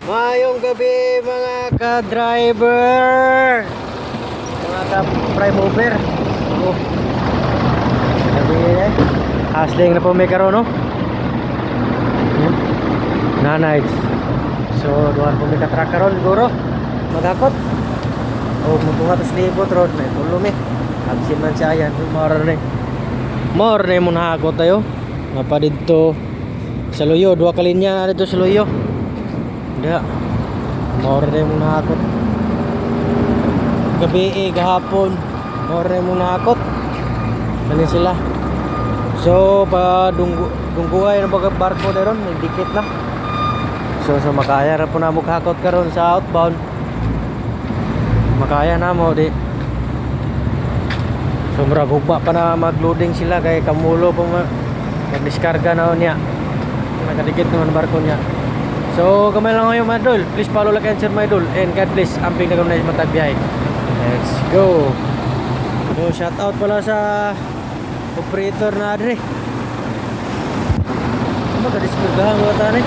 Mayong gabi mga ka-driver, mga ka-prime mover. Oh, gabi eh. Hustling na po may karoon, no? Nanay. So, doon po may ka-truck karoon, siguro. Magakot. O, mutunga to slibot road. May tulong eh. Absin man siya yan. More na yung munahakot tayo. Mapa dito sa Luyo. Dua kalinya dito sa Luyo. Hindi. More na yung munahakot. Gabi eh, gahapon. More na yung munahakot. Kanin sila. So, pa dungguay ng baga barko na ron. May dikit na. So makaya na po na mughakot karon sa outbound. Makaya na mo di. So murag hugba pa na magloading sila kay kamulo pa magdiskarga na niya. Nakadikit naman barko niya. So gamay lang ngayon mga idol. Please follow, like and share my idol. And God bless. Amping na kami na matag biyahe. Let's go. So shout out pala sa operator na adre. Ano ka diskargahan mo ata ni?